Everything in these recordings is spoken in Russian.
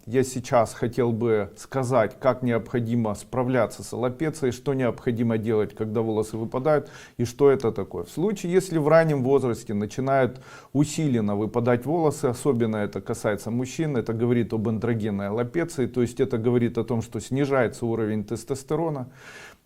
я сейчас хотел бы сказать, как необходимо справляться с аллопецией, что необходимо делать, когда волосы выпадают и что это такое. В случае, если в раннем возрасте начинают усиленно выпадать волосы, особенно это касается мужчин, это говорит об андрогенной аллопеции, то есть это говорит о том, что снижается уровень тестостерона.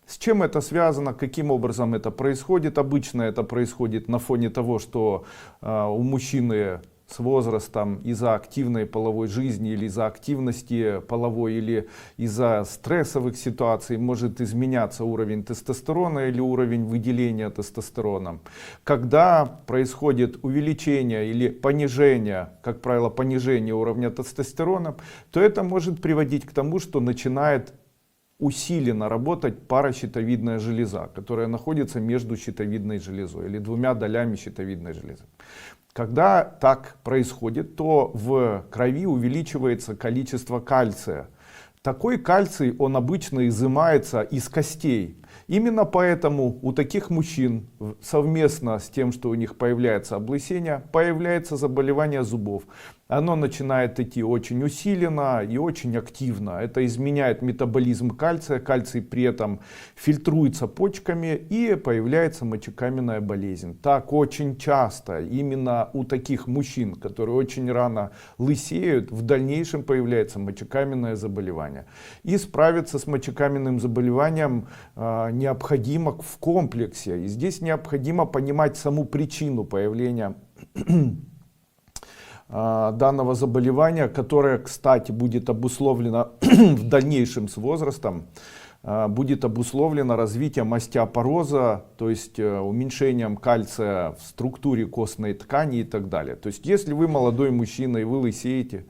С чем это связано, каким образом это происходит? Обычно это происходит на фоне того, что у мужчины с возрастом из-за активной половой жизни или из-за активности половой или из-за стрессовых ситуаций может изменяться уровень тестостерона или уровень выделения тестостерона. Когда происходит увеличение или понижение, как правило понижение уровня тестостерона, то это может приводить к тому, что начинает усиленно работать паращитовидная железа, которая находится между щитовидной железой или двумя долями щитовидной железы. Когда так происходит, то в крови увеличивается количество кальция. Такой кальций, он обычно изымается из костей. Именно поэтому у таких мужчин совместно с тем, что у них появляется облысение, появляется заболевание зубов. Оно начинает идти очень усиленно и очень активно. Это изменяет метаболизм кальция. Кальций при этом фильтруется почками и появляется мочекаменная болезнь. Так очень часто именно у таких мужчин, которые очень рано лысеют, в дальнейшем появляется мочекаменное заболевание. И справиться с мочекаменным заболеванием необходимо в комплексе. И здесь необходимо понимать саму причину появления данного заболевания, которое, кстати, будет обусловлено в дальнейшем с возрастом, будет обусловлено развитием остеопороза, то есть уменьшением кальция в структуре костной ткани и так далее. То есть если вы молодой мужчина и вы лысеете,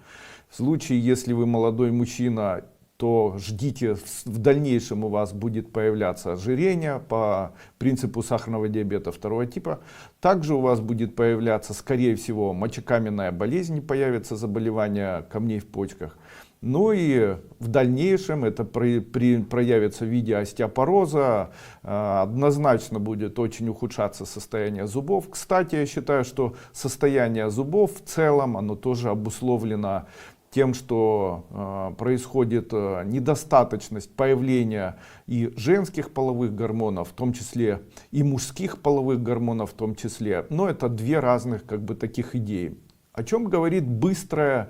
в случае, если вы молодой мужчина, то ждите, в дальнейшем у вас будет появляться ожирение по принципу сахарного диабета второго типа. Также у вас будет появляться, скорее всего, мочекаменная болезнь, появится заболевание камней в почках. Ну и в дальнейшем это проявится в виде остеопороза, однозначно будет очень ухудшаться состояние зубов. Кстати, я считаю, что состояние зубов в целом, оно тоже обусловлено тем, что происходит недостаточность появления и женских половых гормонов, в том числе и мужских половых гормонов в том числе. Но это две разных таких идеи. О чем говорит быстрое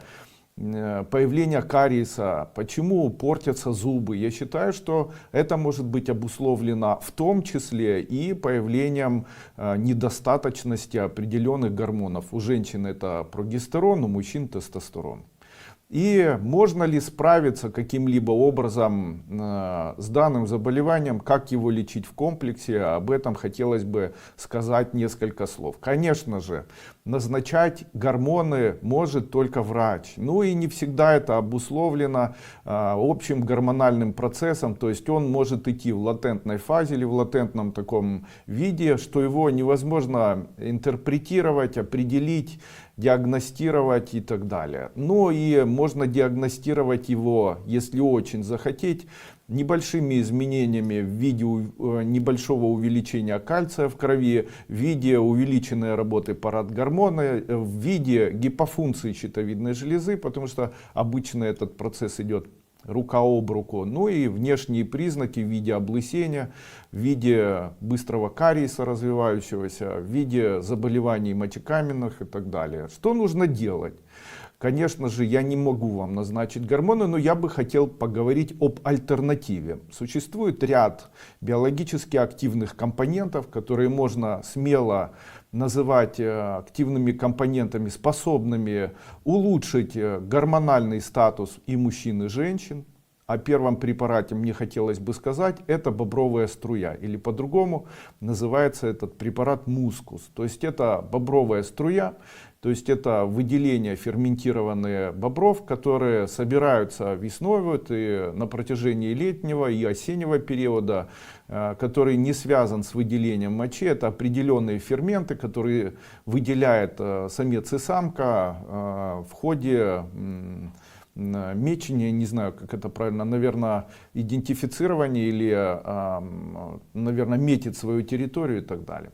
появление кариеса, почему портятся зубы? Я считаю, что это может быть обусловлено в том числе и появлением недостаточности определенных гормонов. У женщин это прогестерон, у мужчин тестостерон. И можно ли справиться каким-либо образом с данным заболеванием, как его лечить в комплексе, об этом хотелось бы сказать несколько слов. Конечно же, назначать гормоны может только врач. Ну и не всегда это обусловлено общим гормональным процессом, то есть он может идти в латентной фазе или в латентном таком виде, что его невозможно интерпретировать, определить, диагностировать и так далее. Но и можно диагностировать его, если очень захотеть, небольшими изменениями в виде небольшого увеличения кальция в крови, в виде увеличенной работы парагормона, в виде гипофункции щитовидной железы, потому что обычно этот процесс идет рука об руку. Ну и внешние признаки в виде облысения, в виде быстрого кариеса развивающегося, в виде заболеваний мочекаменных и так далее. Что нужно делать? Конечно же, я не могу вам назначить гормоны, но я бы хотел поговорить об альтернативе. Существует ряд биологически активных компонентов, которые можно смело называть активными компонентами, способными улучшить гормональный статус и мужчин, и женщин. О первом препарате мне хотелось бы сказать, это бобровая струя, или по-другому называется этот препарат мускус. То есть это бобровая струя, то есть это выделение ферментированных бобров, которые собираются весной и на протяжении летнего и осеннего периода, который не связан с выделением мочи. Это определенные ферменты, которые выделяет самец и самка в ходе мечения, не знаю, как это правильно, наверное, идентифицирование или, наверное, метит свою территорию и так далее.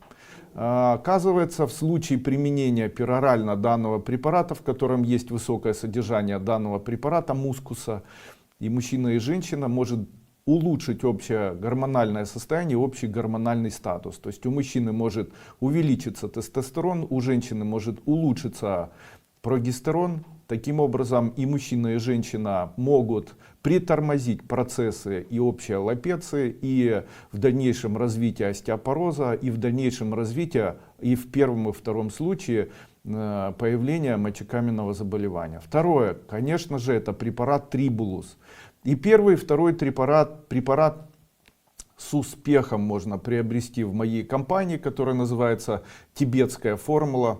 Оказывается, в случае применения перорально данного препарата, в котором есть высокое содержание данного препарата мускуса, и мужчина, и женщина может улучшить общее гормональное состояние, общий гормональный статус. То есть у мужчины может увеличиться тестостерон, у женщины может улучшиться прогестерон. Таким образом, и мужчина, и женщина могут притормозить процессы и общей аллопеции, и в дальнейшем развитии остеопороза, и в дальнейшем развитии, и в первом и втором случае, появления мочекаменного заболевания. Второе, конечно же, это препарат Трибулус. И первый, и второй препарат с успехом можно приобрести в моей компании, которая называется «Тибетская формула».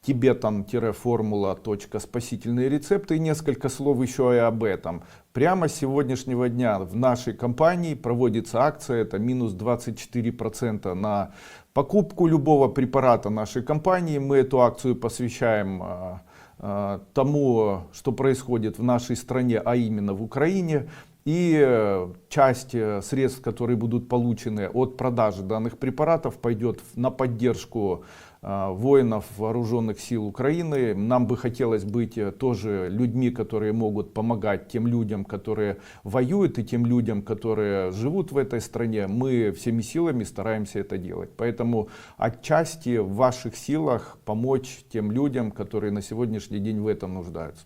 Tibetan-формула.спасительные рецепты. И несколько слов еще и об этом. Прямо с сегодняшнего дня в нашей компании проводится акция, это минус 24% на покупку любого препарата нашей компании. Мы эту акцию посвящаем тому, что происходит в нашей стране, а именно в Украине. И часть средств, которые будут получены от продажи данных препаратов, пойдет на поддержку воинов вооруженных сил Украины. Нам бы хотелось быть тоже людьми, которые могут помогать тем людям, которые воюют, и тем людям, которые живут в этой стране. Мы всеми силами стараемся это делать. Поэтому отчасти в ваших силах помочь тем людям, которые на сегодняшний день в этом нуждаются.